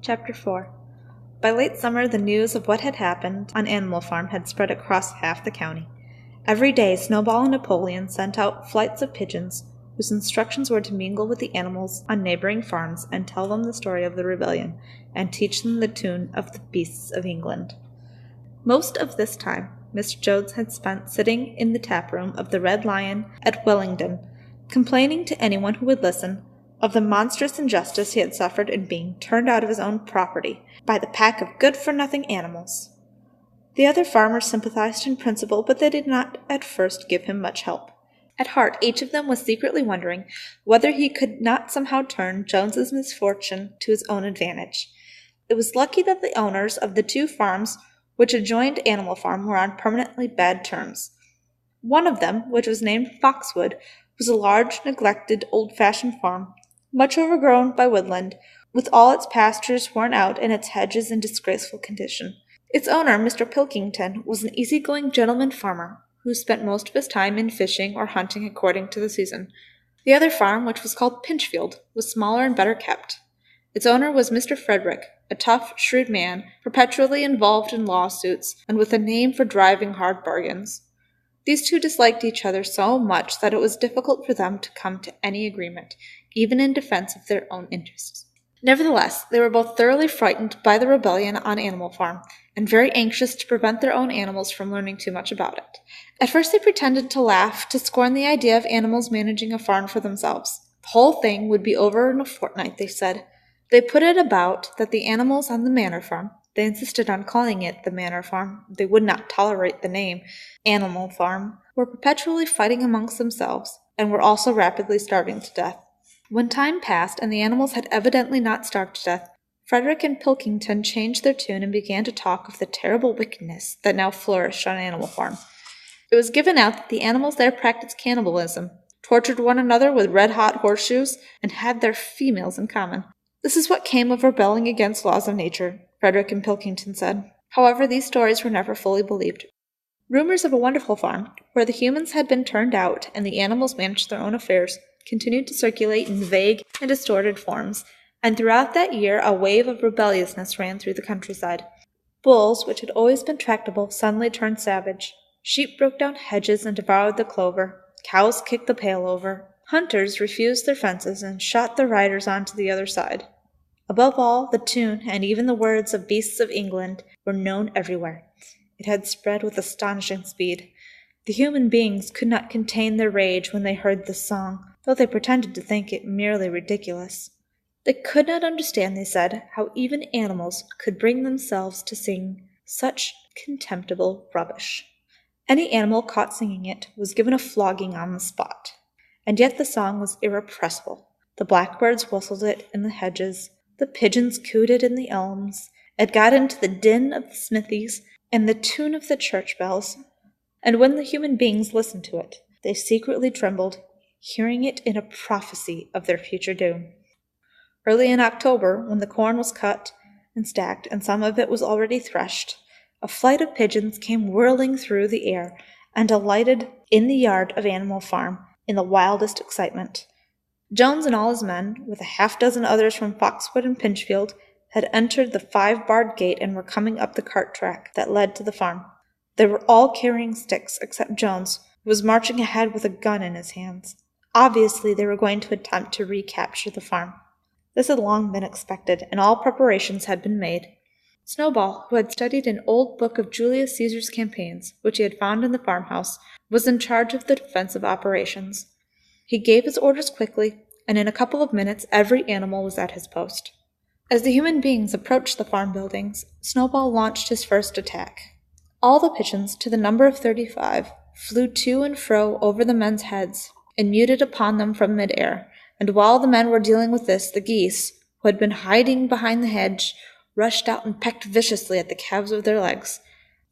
Chapter 4. By late summer, the news of what had happened on Animal Farm had spread across half the county. Every day, Snowball and Napoleon sent out flights of pigeons, whose instructions were to mingle with the animals on neighboring farms and tell them the story of the rebellion, and teach them the tune of the beasts of England. Most of this time, Mr. Jones had spent sitting in the tap-room of the Red Lion at Wellington, complaining to anyone who would listen of the monstrous injustice he had suffered in being turned out of his own property by the pack of good-for-nothing animals. The other farmers sympathized in principle, but they did not at first give him much help. At heart, each of them was secretly wondering whether he could not somehow turn Jones's misfortune to his own advantage. It was lucky that the owners of the two farms which adjoined Animal Farm were on permanently bad terms. One of them, which was named Foxwood, was a large, neglected, old-fashioned farm, much overgrown by woodland, with all its pastures worn out and its hedges in disgraceful condition. Its owner, Mr. Pilkington, was an easy-going gentleman farmer, who spent most of his time in fishing or hunting according to the season. The other farm, which was called Pinchfield, was smaller and better kept. Its owner was Mr. Frederick, a tough, shrewd man, perpetually involved in lawsuits, and with a name for driving hard bargains. These two disliked each other so much that it was difficult for them to come to any agreement, even in defense of their own interests. Nevertheless, they were both thoroughly frightened by the rebellion on Animal Farm, and very anxious to prevent their own animals from learning too much about it. At first they pretended to laugh, to scorn the idea of animals managing a farm for themselves. The whole thing would be over in a fortnight, they said. They put it about that the animals on the Manor Farm, they insisted on calling it the Manor Farm, they would not tolerate the name Animal Farm, were perpetually fighting amongst themselves, and were also rapidly starving to death. When time passed, and the animals had evidently not starved to death, Frederick and Pilkington changed their tune and began to talk of the terrible wickedness that now flourished on Animal Farm. It was given out that the animals there practiced cannibalism, tortured one another with red-hot horseshoes, and had their females in common. This is what came of rebelling against laws of nature, Frederick and Pilkington said. However, these stories were never fully believed. Rumors of a wonderful farm, where the humans had been turned out and the animals managed their own affairs, continued to circulate in vague and distorted forms, and throughout that year a wave of rebelliousness ran through the countryside. Bulls, which had always been tractable, suddenly turned savage. Sheep broke down hedges and devoured the clover. Cows kicked the pail over. Hunters refused their fences and shot their riders on to the other side. Above all, the tune and even the words of Beasts of England were known everywhere. It had spread with astonishing speed. The human beings could not contain their rage when they heard this song, though they pretended to think it merely ridiculous. They could not understand, they said, how even animals could bring themselves to sing such contemptible rubbish. Any animal caught singing it was given a flogging on the spot. And yet the song was irrepressible. The blackbirds whistled it in the hedges, the pigeons cooed it in the elms, it got into the din of the smithies and the tune of the church bells, and when the human beings listened to it, they secretly trembled, hearing it in a prophecy of their future doom. Early in October, when the corn was cut and stacked, and some of it was already threshed, a flight of pigeons came whirling through the air and alighted in the yard of Animal Farm in the wildest excitement. Jones and all his men, with a half-dozen others from Foxwood and Pinchfield, had entered the 5-barred gate and were coming up the cart track that led to the farm. They were all carrying sticks, except Jones, who was marching ahead with a gun in his hands. Obviously, they were going to attempt to recapture the farm. This had long been expected, and all preparations had been made. Snowball, who had studied an old book of Julius Caesar's campaigns, which he had found in the farmhouse, was in charge of the defensive operations. He gave his orders quickly, and in a couple of minutes every animal was at his post. As the human beings approached the farm buildings, Snowball launched his first attack. All the pigeons, to the number of 35, flew to and fro over the men's heads and muted upon them from mid-air, and while the men were dealing with this, the geese, who had been hiding behind the hedge, rushed out and pecked viciously at the calves of their legs.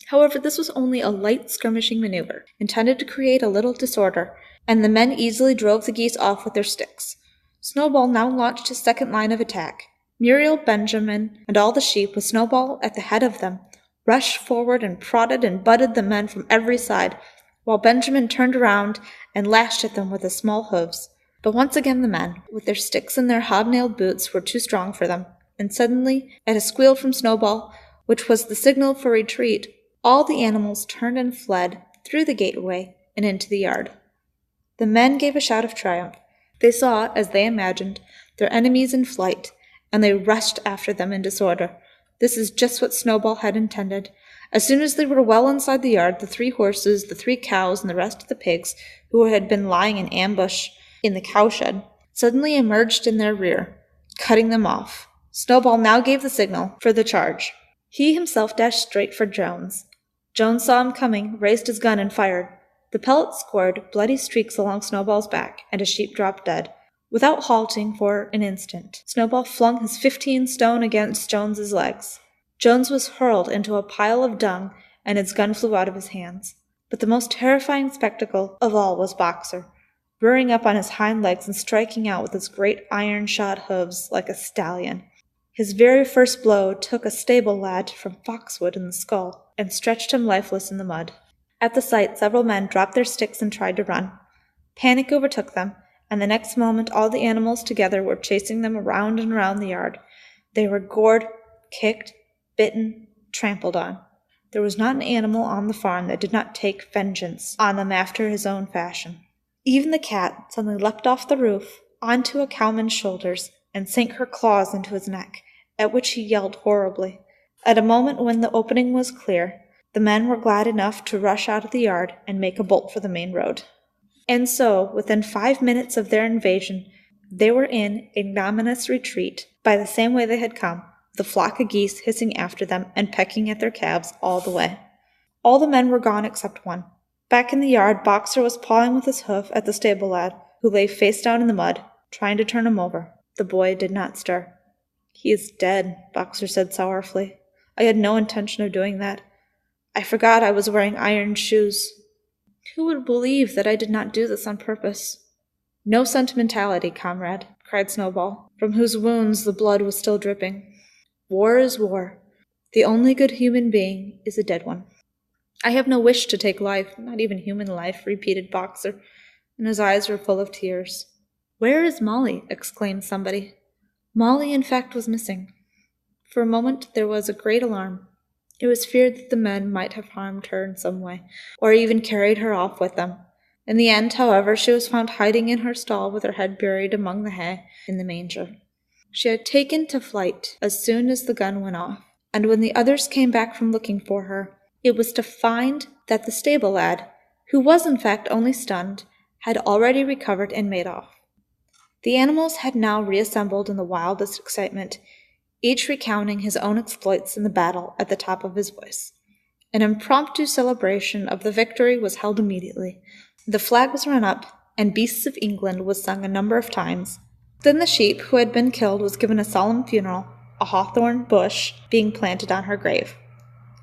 However, this was only a light skirmishing maneuver, intended to create a little disorder, and the men easily drove the geese off with their sticks. Snowball now launched his second line of attack. Muriel, Benjamin, and all the sheep, with Snowball at the head of them, rushed forward and prodded and butted the men from every side, while Benjamin turned around and lashed at them with his small hoofs. But once again the men, with their sticks and their hobnailed boots, were too strong for them. and suddenly, at a squeal from Snowball, which was the signal for retreat, all the animals turned and fled through the gateway and into the yard. The men gave a shout of triumph. They saw, as they imagined, their enemies in flight, and they rushed after them in disorder. This is just what Snowball had intended. As soon as they were well inside the yard, the 3 horses, the 3 cows, and the rest of the pigs, who had been lying in ambush in the cowshed, suddenly emerged in their rear, cutting them off. Snowball now gave the signal for the charge. He himself dashed straight for Jones. Jones saw him coming, raised his gun, and fired. The pellets scored bloody streaks along Snowball's back, and a sheep dropped dead. Without halting for an instant, Snowball flung his 15 stone against Jones's legs. Jones was hurled into a pile of dung, and his gun flew out of his hands. But the most terrifying spectacle of all was Boxer, rearing up on his hind legs and striking out with his great iron-shod hooves like a stallion. His very first blow took a stable lad from Foxwood in the skull, and stretched him lifeless in the mud. At the sight, several men dropped their sticks and tried to run. Panic overtook them, and the next moment all the animals together were chasing them around and around the yard. They were gored, kicked, bitten, trampled on. There was not an animal on the farm that did not take vengeance on them after his own fashion. Even the cat suddenly leapt off the roof onto a cowman's shoulders and sank her claws into his neck, at which he yelled horribly. At a moment when the opening was clear, the men were glad enough to rush out of the yard and make a bolt for the main road. And so, within 5 minutes of their invasion, they were in ignominious retreat by the same way they had come, the flock of geese hissing after them and pecking at their calves all the way. All the men were gone except one. Back in the yard, Boxer was pawing with his hoof at the stable lad, who lay face down in the mud, trying to turn him over. The boy did not stir. "He is dead," Boxer said sorrowfully. "I had no intention of doing that. I forgot I was wearing iron shoes. Who would believe that I did not do this on purpose?" "No sentimentality, comrade," cried Snowball, from whose wounds the blood was still dripping. "War is war. The only good human being is a dead one." "I have no wish to take life, not even human life," repeated Boxer, and his eyes were full of tears. "Where is Molly?" exclaimed somebody. Molly, in fact, was missing. For a moment there was a great alarm. It was feared that the men might have harmed her in some way, or even carried her off with them. In the end, however, she was found hiding in her stall with her head buried among the hay in the manger. She had taken to flight as soon as the gun went off, and when the others came back from looking for her, it was to find that the stable lad, who was in fact only stunned, had already recovered and made off. The animals had now reassembled in the wildest excitement, each recounting his own exploits in the battle at the top of his voice. An impromptu celebration of the victory was held immediately. The flag was run up, and Beasts of England was sung a number of times. Then the sheep who had been killed was given a solemn funeral, a hawthorn bush being planted on her grave.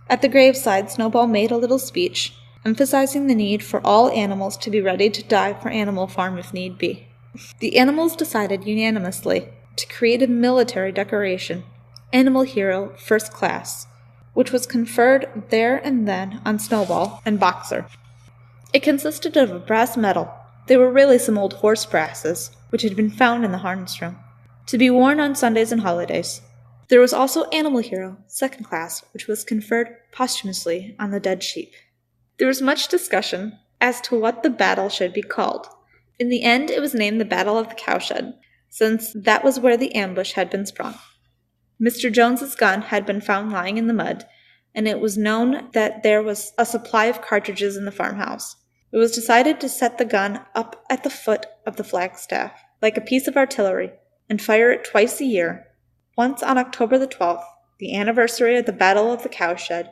At the graveside, Snowball made a little speech, emphasizing the need for all animals to be ready to die for Animal Farm if need be. The animals decided unanimously to create a military decoration, Animal Hero First Class, which was conferred there and then on Snowball and Boxer. It consisted of a brass medal. They were really some old horse brasses, which had been found in the harness room, to be worn on Sundays and holidays. There was also Animal Hero Second Class, which was conferred posthumously on the dead sheep. There was much discussion as to what the battle should be called. In the end, it was named the Battle of the Cowshed, since that was where the ambush had been sprung. Mr. Jones's gun had been found lying in the mud, and it was known that there was a supply of cartridges in the farmhouse. It was decided to set the gun up at the foot of the flagstaff, like a piece of artillery, and fire it twice a year, once on October the 12th, the anniversary of the Battle of the Cowshed,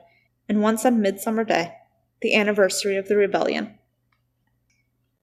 and once on Midsummer Day, the anniversary of the rebellion.